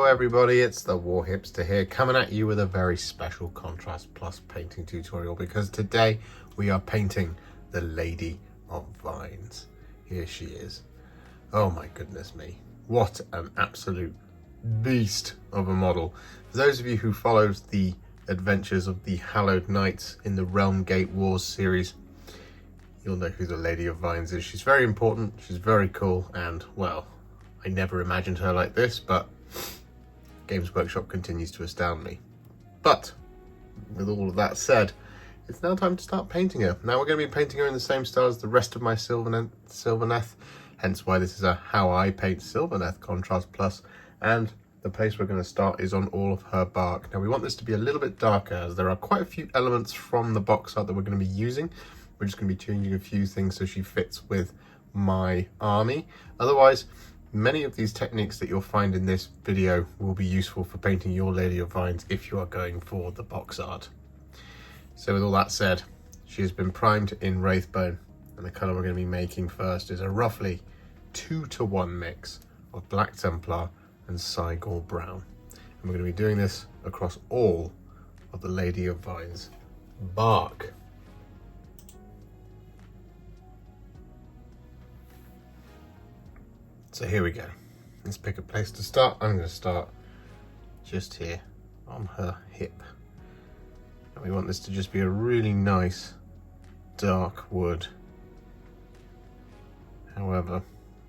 everybody, it's the Warhipster here, coming at you with a very special Contrast Plus painting tutorial, because today we are painting the Lady of Vines. Here she is. Oh my goodness me, what an absolute beast of a model. For those of you who followed the adventures of the Hallowed Knights in the Realm Gate Wars series, you'll know who the Lady of Vines is. She's very important, she's very cool, and well, I never imagined her like this, but Games Workshop continues to astound me. But with all of that said, it's now time to start painting her. Now we're going to be painting her in the same style as the rest of my Sylvaneth, hence why this is a How I Paint Sylvaneth Contrast Plus, and the place we're going to start is on all of her bark. Now we want this to be a little bit darker, as there are quite a few elements from the box art that we're going to be using. We're just going to be changing a few things so she fits with my army. Otherwise, many of these techniques that you'll find in this video will be useful for painting your Lady of Vines if you are going for the box art. So with all that said, she has been primed in Wraithbone, and the colour we're going to be making first is a roughly 2-to-1 mix of Black Templar and Cygor Brown. And we're going to be doing this across all of the Lady of Vines bark. So here we go. Let's pick a place to start. I'm going to start just here on her hip. And we want this to just be a really nice dark wood. However,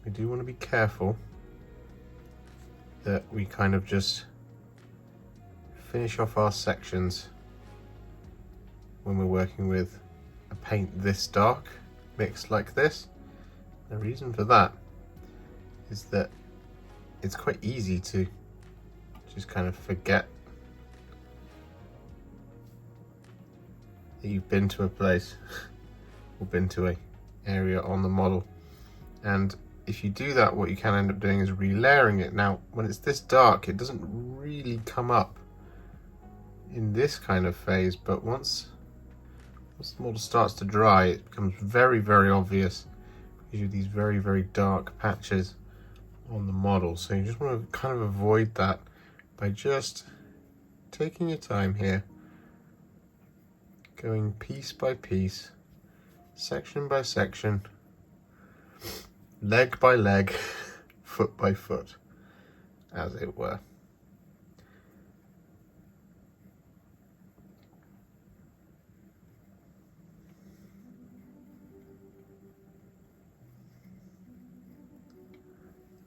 we do want to be careful that we kind of just finish off our sections when we're working with a paint this dark mixed like this. The reason for that is that it's quite easy to just kind of forget that you've been to a place or been to a area on the model, and if you do that, what you can end up doing is relayering it. Now when it's this dark, it doesn't really come up in this kind of phase, but once the model starts to dry, it becomes very, very obvious. You have these very, very dark patches on the model, so you just want to kind of avoid that by just taking your time here, going piece by piece, section by section, leg by leg, foot by foot, as it were.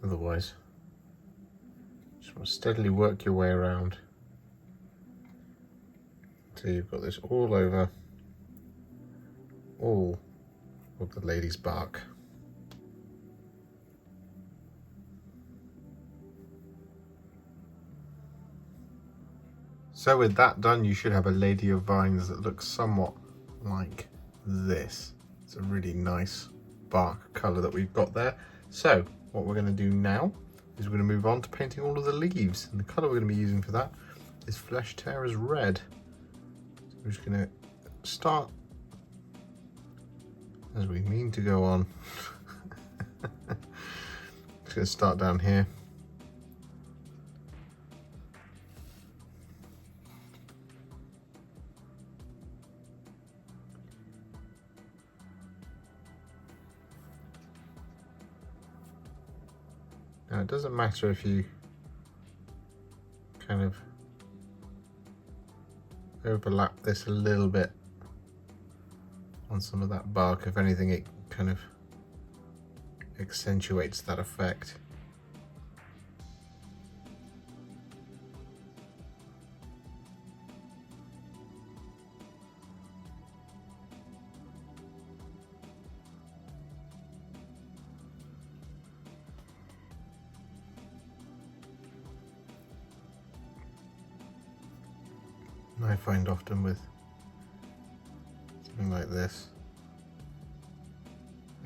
Otherwise, just want to steadily work your way around until you've got this all over all of the lady's bark. So with that done, you should have a Lady of Vines that looks somewhat like this. It's a really nice bark colour that we've got there. So what we're going to do now is we're going to move on to painting all of the leaves, and the colour we're going to be using for that is Flesh Tearer's Red. So we're just going to start as we mean to go on. Just going to start down here. Now it doesn't matter if you kind of overlap this a little bit on some of that bark. If anything, it kind of accentuates that effect. I find often with something like this,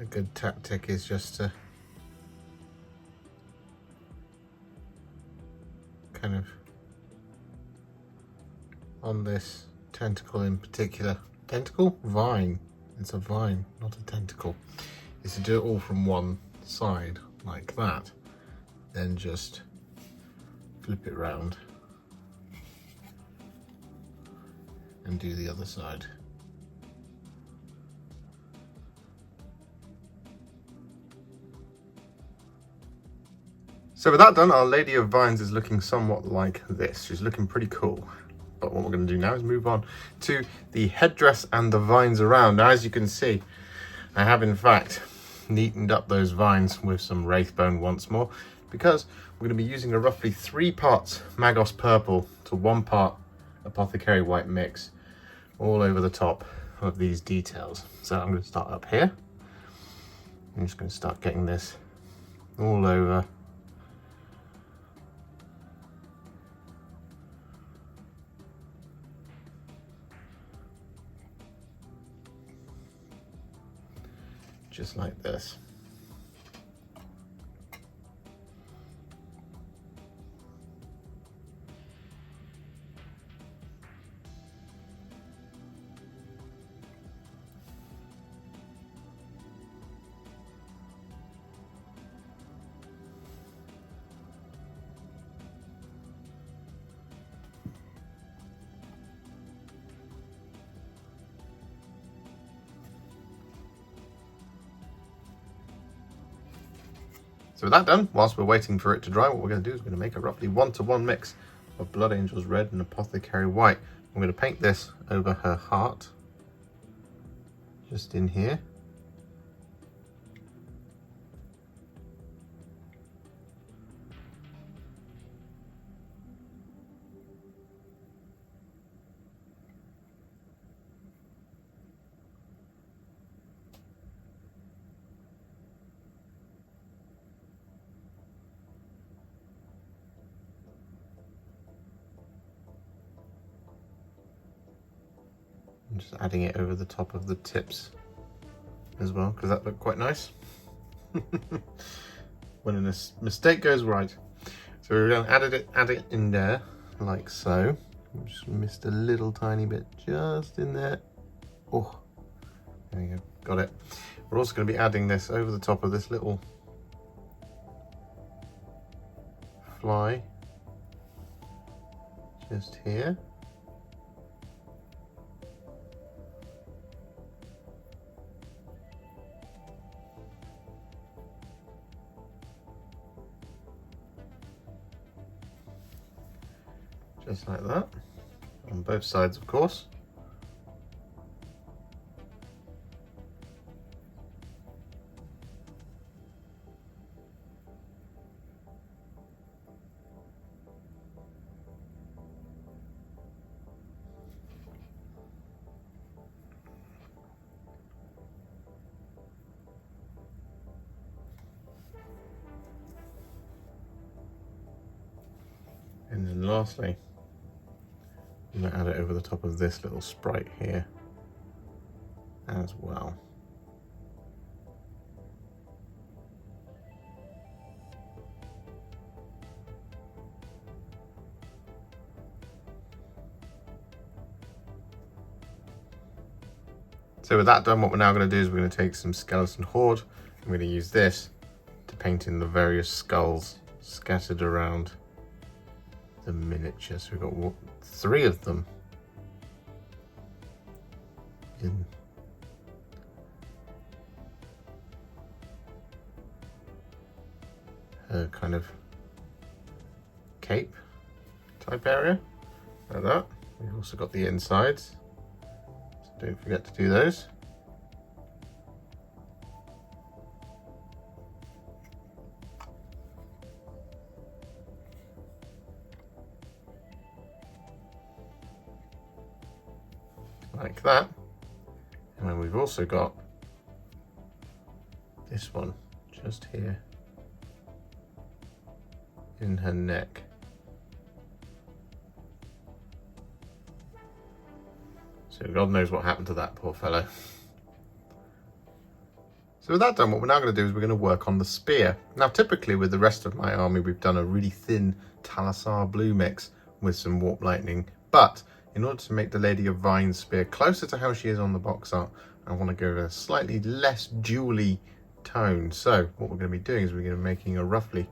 a good tactic is just to kind of, on this tentacle in particular, tentacle? Vine. It's a vine, not a tentacle. Is to do it all from one side like that, then just flip it round and do the other side. So with that done, our Lady of Vines is looking somewhat like this. She's looking pretty cool. But what we're going to do now is move on to the headdress and the vines around. Now, as you can see, I have in fact neatened up those vines with some Wraithbone once more, because we're going to be using a roughly 3 parts Magos Purple to 1 part Apothecary White mix all over the top of these details. So I'm going to start up here. I'm just going to start getting this all over. Just like this. So with that done, whilst we're waiting for it to dry, what we're going to do is we're going to make a roughly 1-to-1 mix of Blood Angels Red and Apothecary White. I'm going to paint this over her heart, just in here. I'm just adding it over the top of the tips as well, because that looked quite nice. When a mistake goes right. So we're going to add it in there, like so. Just missed a little tiny bit just in there. Oh, there we go, got it. We're also going to be adding this over the top of this little fly, just here. Just like that, on both sides, of course. And then lastly, I'm going to add it over the top of this little sprite here as well. So with that done, what we're now going to do is we're going to take some Skeleton Horde. I'm going to use this to paint in the various skulls scattered around the miniature. So we've got 3 of them in her kind of cape type area, like that. We've also got the insides, so don't forget to do those. Like that. And then we've also got this one just here in her neck. So God knows what happened to that poor fellow. So with that done, what we're now going to do is we're going to work on the spear. Now typically with the rest of my army we've done a really thin Talassar Blue mix with some Warp Lightning, but in order to make the Lady of Vines spear closer to how she is on the box art, I want to go with a slightly less jewelly tone. So what we're going to be doing is we're going to be making a roughly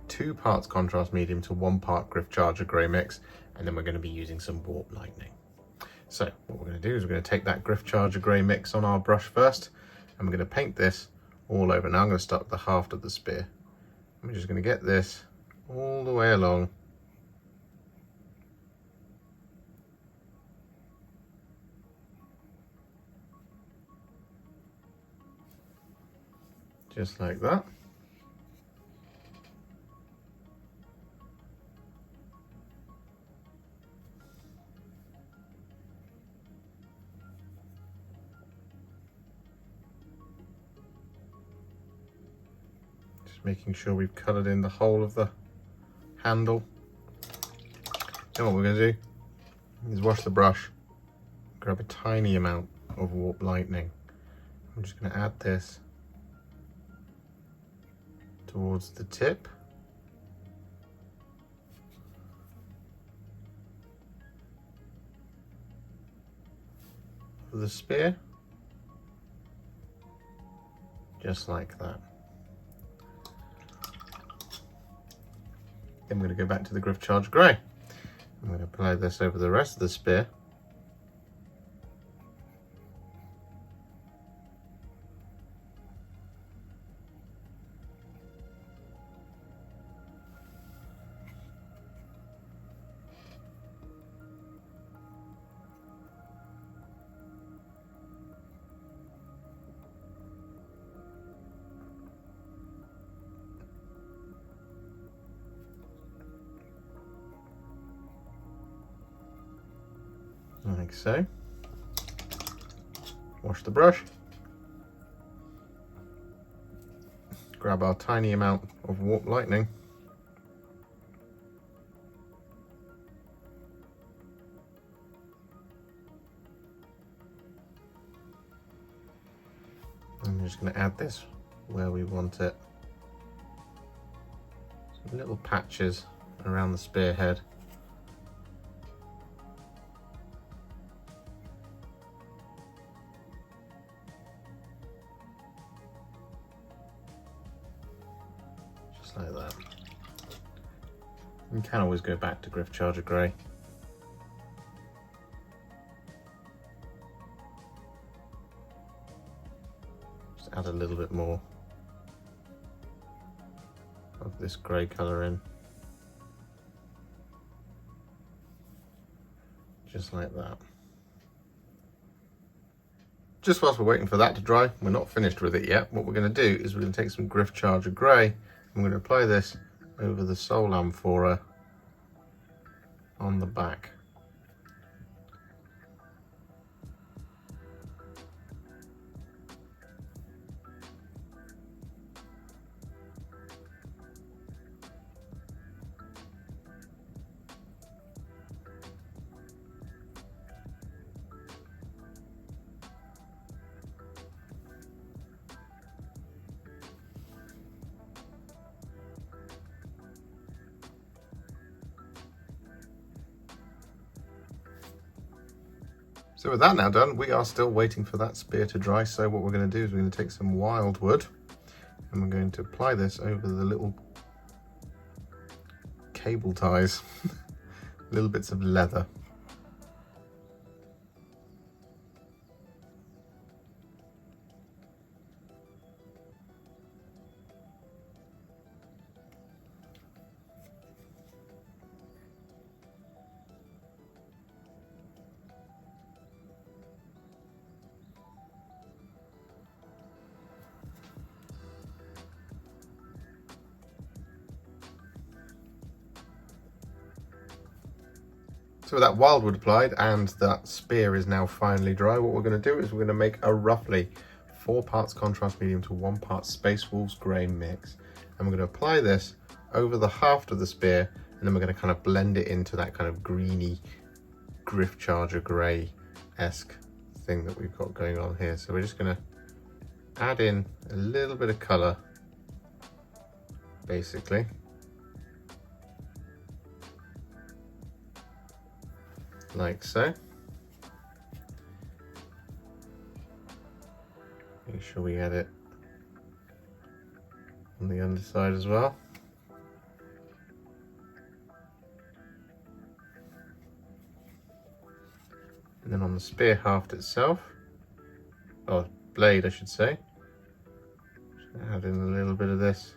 2 parts contrast medium to 1 part Gryph-Charger Grey mix, and then we're going to be using some Warp Lightning. So what we're going to do is we're going to take that Gryph-Charger Grey mix on our brush first, and we're going to paint this all over. Now I'm going to start with the haft of the spear. I'm just going to get this all the way along. Just like that. Just making sure we've coloured in the whole of the handle. Then what we're going to do is wash the brush, grab a tiny amount of Warp Lightning. I'm just going to add this towards the tip. Of the spear, just like that. Then we're going to go back to the Gryph-Charger Grey. I'm going to apply this over the rest of the spear. Like so. Wash the brush. Grab our tiny amount of Warp Lightning. I'm just going to add this where we want it. Some little patches around the spearhead. Like that. You can always go back to Gryph-Charger Grey. Just add a little bit more of this grey colour in. Just like that. Just whilst we're waiting for that to dry, we're not finished with it yet. What we're going to do is we're going to take some Gryph-Charger Grey. I'm going to apply this over the Soul Amphora on the back. So with that now done, we are still waiting for that spear to dry. So what we're going to do is we're going to take some Wyldwood and we're going to apply this over the little cable ties, little bits of leather. So with that Wyldwood applied and that spear is now finally dry, what we're going to do is we're going to make a roughly 4 parts contrast medium to 1 part Space Wolves Grey mix. And we're going to apply this over the haft of the spear, and then we're going to kind of blend it into that kind of greeny Gryph-Charger Grey-esque thing that we've got going on here. So we're just going to add in a little bit of colour, basically. Like so. Make sure we add it on the underside as well. on the spear haft itself, or blade I should say. Just add in a little bit of this.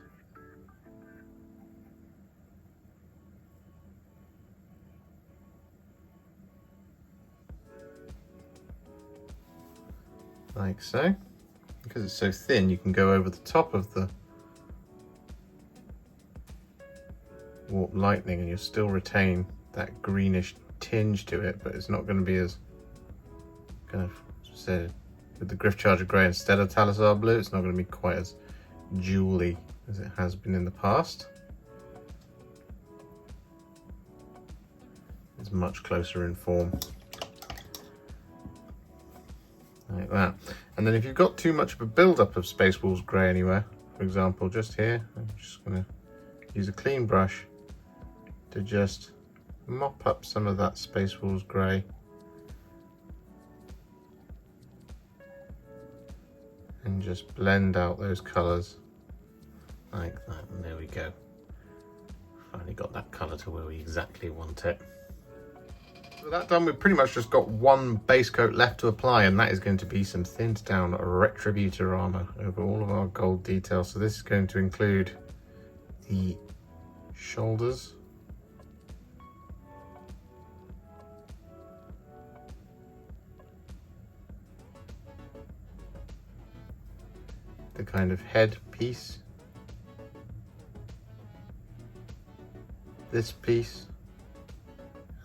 Like so. Because it's so thin, you can go over the top of the warp lightning and you'll still retain that greenish tinge to it, but it's not going to be as kind of said with the Gryph-Charger Grey instead of Talassar Blue. It's not going to be quite as jewelly as it has been in the past. It's much closer in form. Like that. And then if you've got too much of a build-up of Space Wolves Grey anywhere, for example, just here, I'm just going to use a clean brush to just mop up some of that Space Wolves Grey. And just blend out those colours like that. And there we go. Finally got that colour to where we exactly want it. With that done, we've pretty much just got one base coat left to apply, and that is going to be some thinned down Retributor Armour over all of our gold details. So this is going to include the shoulders, the kind of head piece, this piece,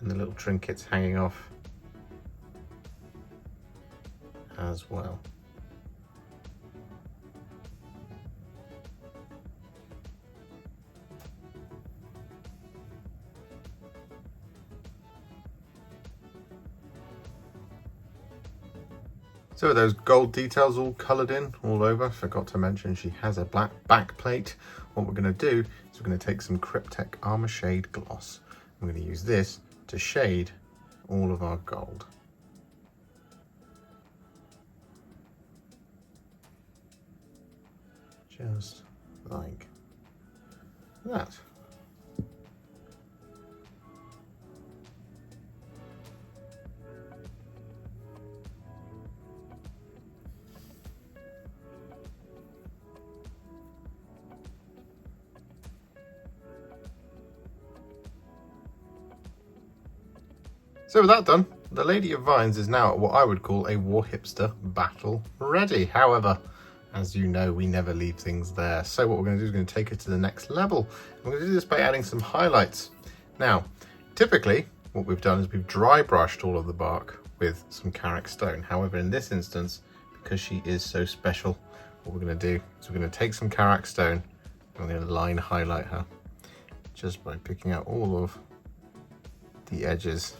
and the little trinkets hanging off as well. So with those gold details all coloured in all over, forgot to mention she has a black back plate. What we're going to do is we're going to take some Cryptek Armourshade gloss. I'm going to use this to shade all of our gold. Just like that. So with that done, the Lady of Vines is now at what I would call a Warhipster battle ready. However, as you know, we never leave things there. So what we're going to do is going to take it to the next level. We're going to do this by adding some highlights. Now, typically, what we've done is we've dry brushed all of the bark with some Karak Stone. However, in this instance, because she is so special, what we're going to do is we're going to take some Karak Stone and we're going to line highlight her just by picking out all of the edges.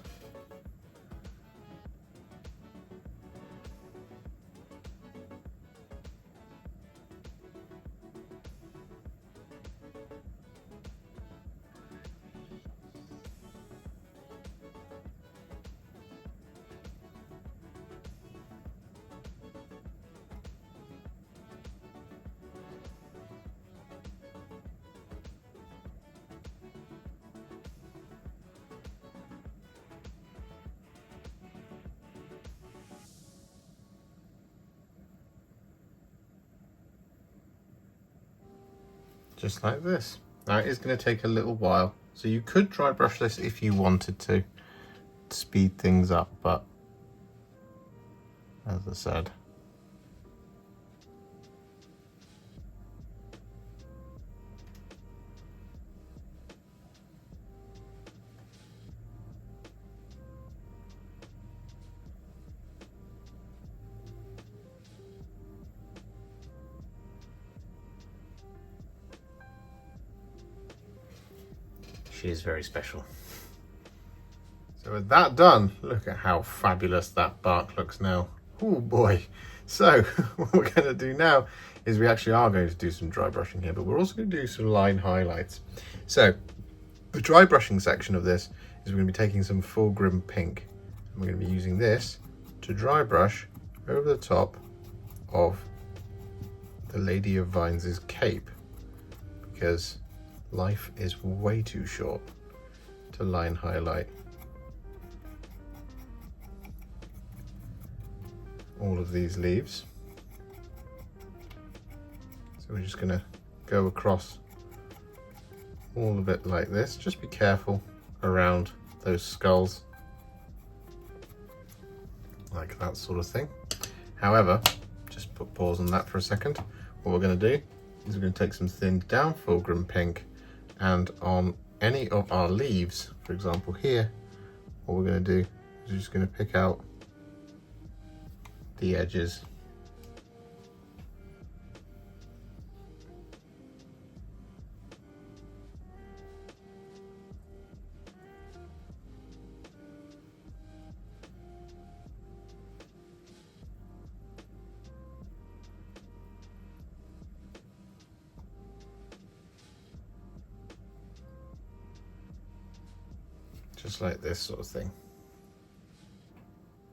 Just like this. Now it is going to take a little while, so you could dry brush this if you wanted to speed things up, but as I said, she is very special. So with that done, look at how fabulous that bark looks now. Oh boy. So what we're going to do now is we actually are going to do some dry brushing here, but we're also going to do some line highlights. So the dry brushing section of this is we're going to be taking some Fulgrim Pink, and we're going to be using this to dry brush over the top of the Lady of Vines' cape, because life is way too short to line highlight all of these leaves. So we're just going to go across all of it like this. Just be careful around those skulls, like that sort of thing. However, just put pause on that for a second. What we're going to do is we're going to take some thinned down Fulgrim Pink, and on any of our leaves, for example here, what we're going to do is we're just going to pick out the edges. Just like this sort of thing.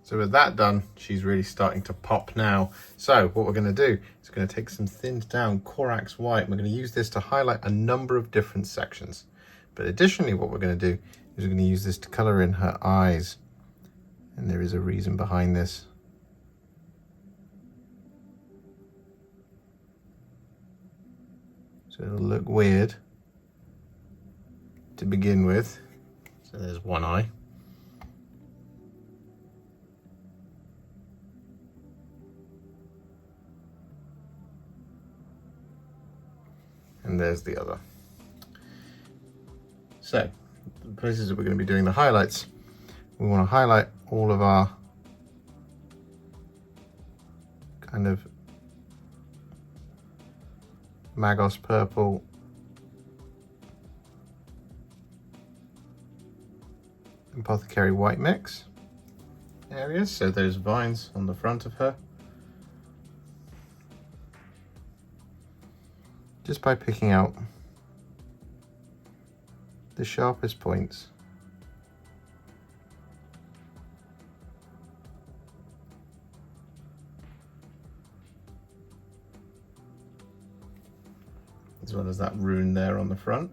So with that done, she's really starting to pop now. So what we're going to do is we're going to take some thinned down Corax White. We're going to use this to highlight a number of different sections. But additionally, what we're going to do is we're going to use this to colour in her eyes. And there is a reason behind this. So it'll look weird to begin with. So there's one eye. And there's the other. So, the places that we're going to be doing the highlights, we want to highlight all of our kind of Magos Purple, Apothecary White mix areas, so those vines on the front of her. Just by picking out the sharpest points. As well as that rune there on the front.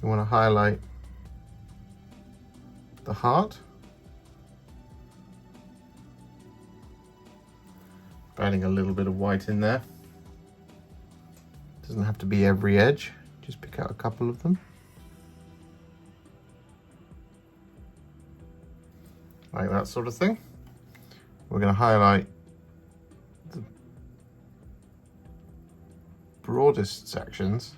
You want to highlight the heart, adding a little bit of white in there. Doesn't have to be every edge, just pick out a couple of them. Like that sort of thing. We're going to highlight the broadest sections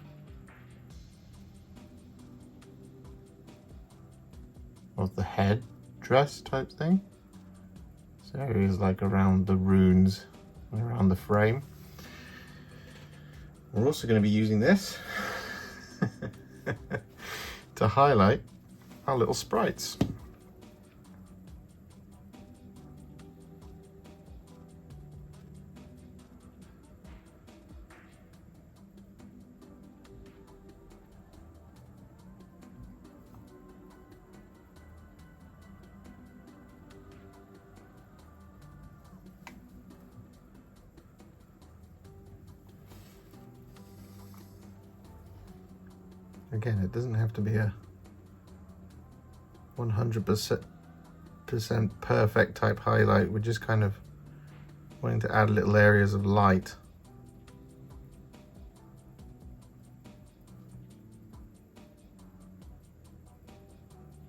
of the head dress type thing. So areas like around the runes and around the frame. We're also going to be using this to highlight our little sprites. Again, it doesn't have to be a 100% perfect type highlight. We're just kind of wanting to add little areas of light.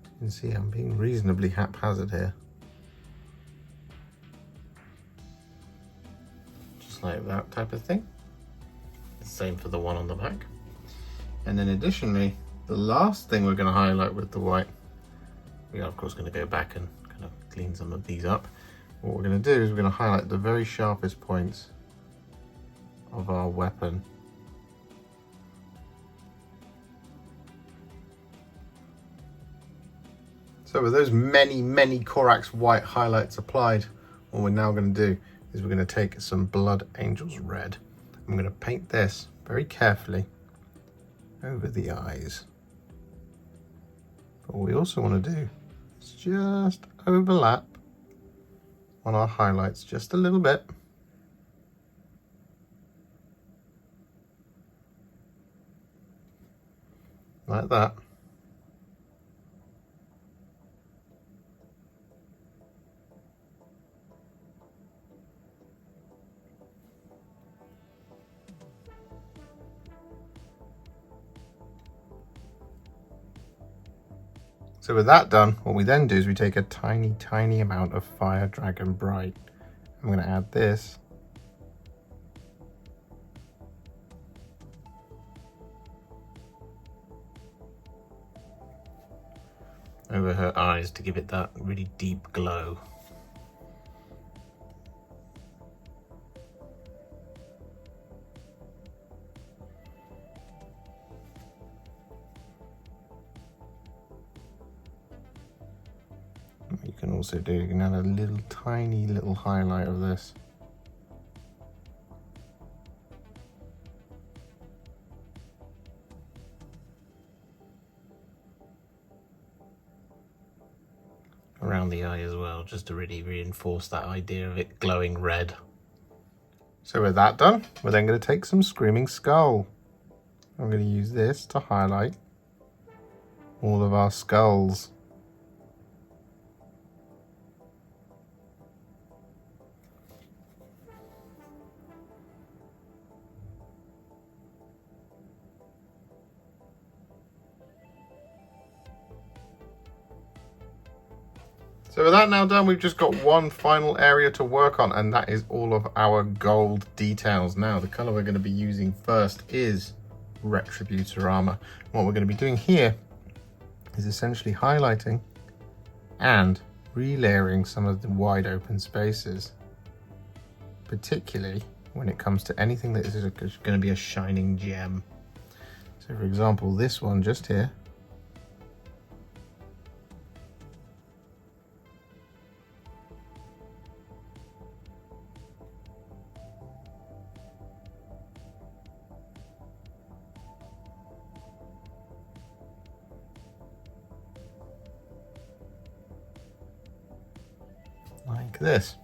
You can see I'm being reasonably haphazard here. Just like that type of thing. Same for the one on the back. And then additionally, the last thing we're going to highlight with the white, we are of course going to go back and kind of clean some of these up. What we're going to do is we're going to highlight the very sharpest points of our weapon. So with those many Corax White highlights applied, what we're now going to do is we're going to take some Blood Angels Red. I'm going to paint this very carefully over the eyes. But what we also want to do is just overlap on our highlights just a little bit. Like that. So with that done, what we then do is we take a tiny, tiny amount of Fire Dragon Bright. I'm going to add this. Over her eyes to give it that really deep glow. What you can also do, you can add a little tiny little highlight of this. Around the eye as well, just to really reinforce that idea of it glowing red. So with that done, we're then going to take some Screaming Skull. I'm going to use this to highlight all of our skulls. So with that now done, we've just got one final area to work on, and that is all of our gold details. Now, the color we're going to be using first is Retributor Armour. What we're going to be doing here is essentially highlighting and relayering some of the wide open spaces, particularly when it comes to anything that is going to be a shining gem. So for example, this one just here, like this.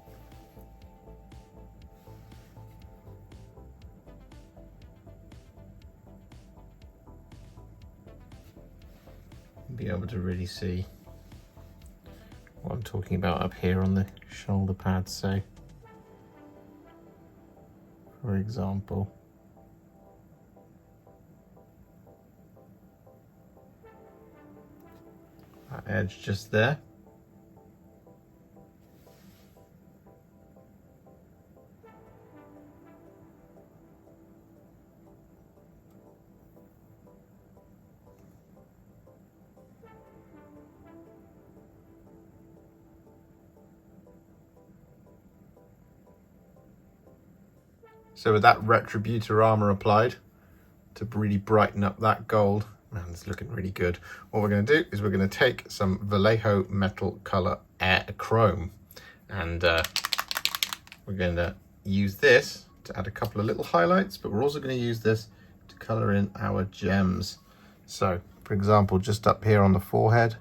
Be able to really see what I'm talking about up here on the shoulder pads. So for example, that edge just there. So with that Retributor Armour applied to really brighten up that gold, man, it's looking really good. What we're going to do is we're going to take some Vallejo Metal Colour Air Chrome, and we're going to use this to add a couple of little highlights, but we're also going to use this to colour in our gems. So, for example, just up here on the forehead,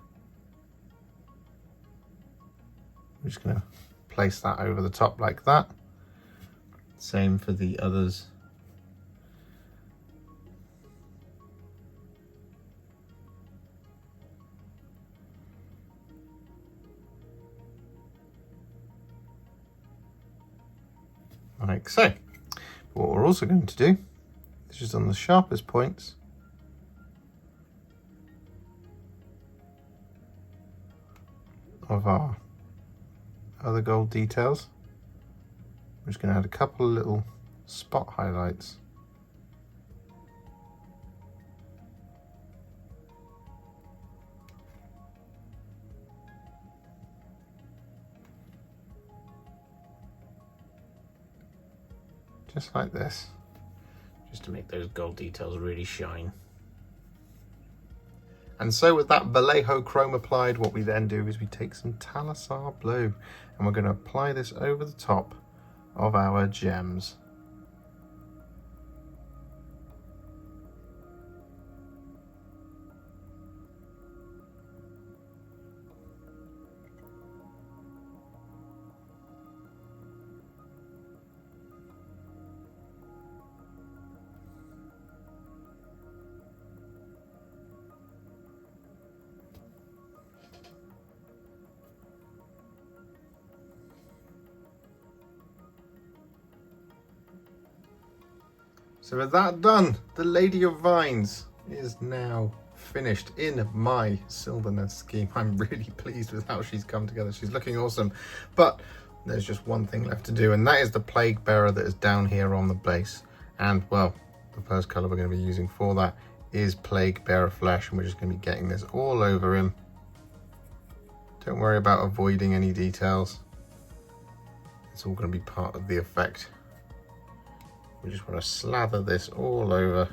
we're just going to place that over the top like that. Same for the others. Like so. What we're also going to do is just on the sharpest points, of our other gold details, I'm just going to add a couple of little spot highlights. Just like this, just to make those gold details really shine. And so with that Vallejo Chrome applied, what we then do is we take some Talassar Blue and we're going to apply this over the top of our gems. So with that done, the Lady of Vines is now finished in my Sylvaneth scheme. I'm really pleased with how she's come together. She's looking awesome, but there's just one thing left to do, and that is the Plaguebearer that is down here on the base. And well, the first color we're going to be using for that is Plaguebearer Flesh, and we're just going to be getting this all over him. Don't worry about avoiding any details. It's all going to be part of the effect. We just want to slather this all over.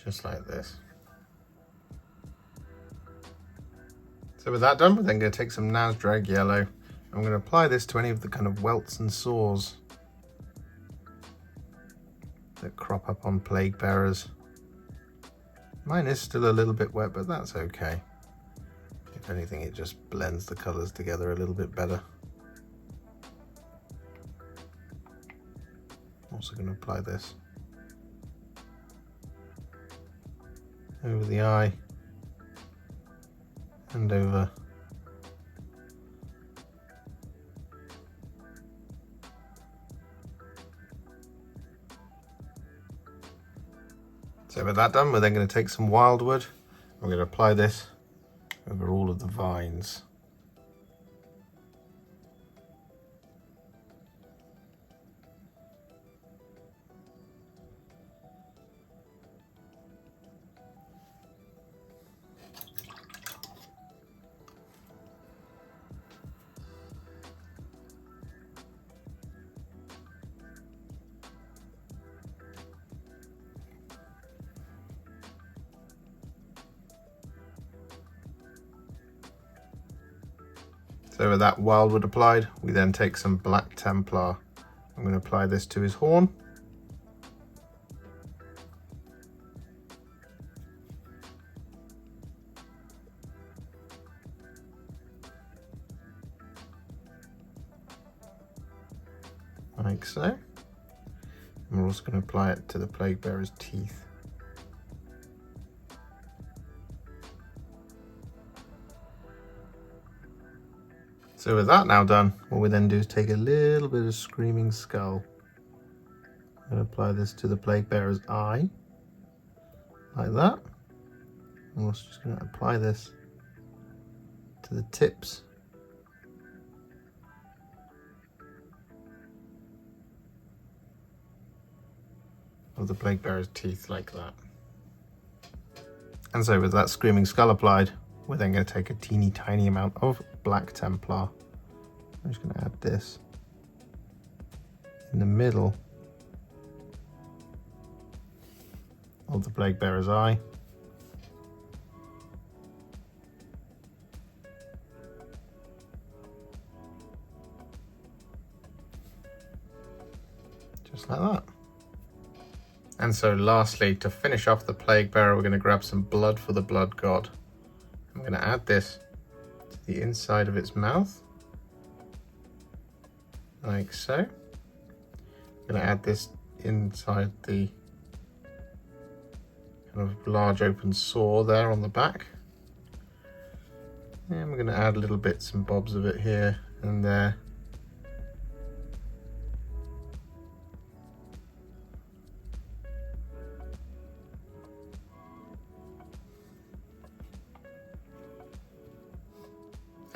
Just like this. So with that done, we're then going to take some Nazdreg Yellow. I'm going to apply this to any of the kind of welts and sores that crop up on Plague Bearers. Mine is still a little bit wet, but that's okay. If anything, it just blends the colours together a little bit better. I'm also going to apply this over the eye and over so with that done, we're then going to take some Wyldwood. I'm going to apply this over all of the vines. So with that Wyldwood applied, we then take some Black Templar. I'm going to apply this to his horn. Like so. And we're also going to apply it to the Plaguebearer's teeth. So with that now done, what we then do is take a little bit of Screaming Skull and apply this to the Plaguebearer's eye, like that. And we're also just going to apply this to the tips of the Plaguebearer's teeth, like that. And so with that Screaming Skull applied, we're then going to take a teeny tiny amount of Black Templar. I'm just going to add this in the middle of the Plaguebearer's eye. Just like that. And so lastly, to finish off the Plaguebearer, we're going to grab some blood for the Blood God. I'm going to add this to the inside of its mouth, like so. I'm going to add this inside the kind of large open sore there on the back. And we're going to add little bits and bobs of it here and there.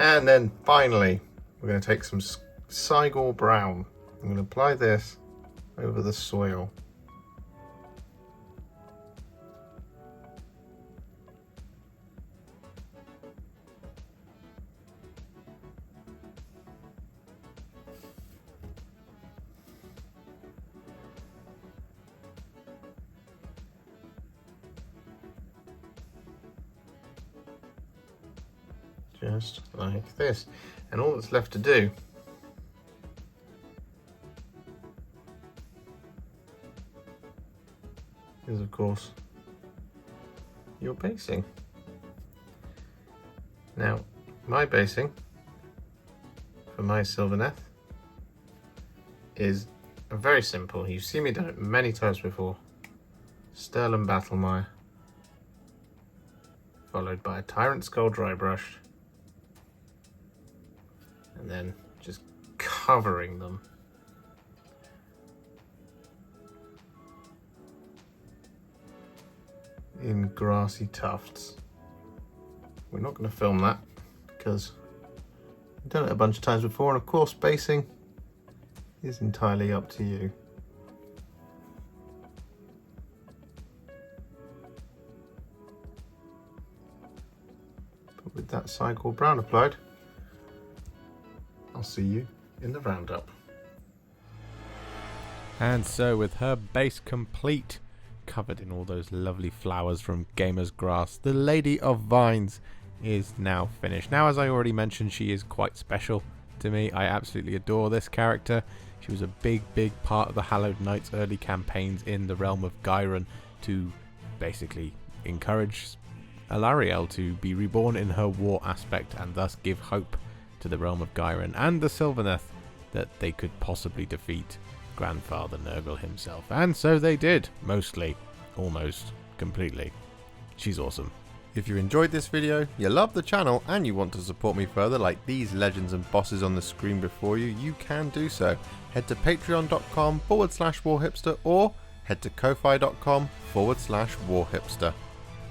And then finally, we're going to take some Cygor Brown. I'm going to apply this over the soil. Just like this. And all that's left to do is, of course, your basing. Now, my basing for my Sylvaneth is very simple. You've seen me do it many times before. Sterling Battlemire, followed by a Tyrant Skull Dry Brush, and then just covering them in grassy tufts. We're not going to film that because I've done it a bunch of times before, and of course basing is entirely up to you. But with that Cygor Brown applied, I'll see you in the roundup. And so with her base complete, covered in all those lovely flowers from Gamer's Grass, the Lady of Vines is now finished. Now, as I already mentioned, she is quite special to me. I absolutely adore this character. She was a big part of the Hallowed Knight's early campaigns in the realm of Gyron to basically encourage Alarielle to be reborn in her war aspect and thus give hope to the realm of Gyron and the Sylvaneth that they could possibly defeat Grandfather Nurgle himself. And so they did, mostly, almost, completely. She's awesome. If you enjoyed this video, you love the channel, and you want to support me further like these legends and bosses on the screen before you, you can do so. Head to patreon.com/warhipster or head to ko-fi.com/warhipster.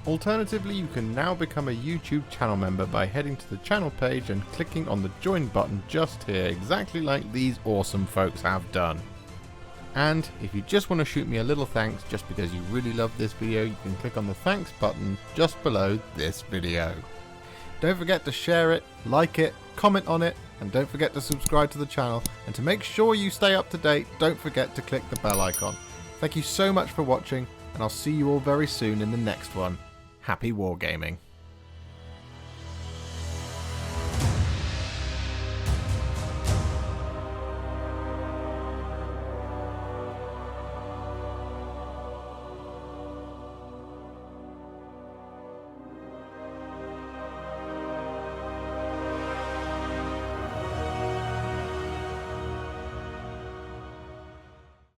Alternatively, you can now become a YouTube channel member by heading to the channel page and clicking on the join button just here, exactly like these awesome folks have done. And if you just want to shoot me a little thanks just because you really love this video, you can click on the thanks button just below this video. Don't forget to share it, like it, comment on it, and don't forget to subscribe to the channel. And to make sure you stay up to date, don't forget to click the bell icon. Thank you so much for watching, and I'll see you all very soon in the next one. Happy wargaming.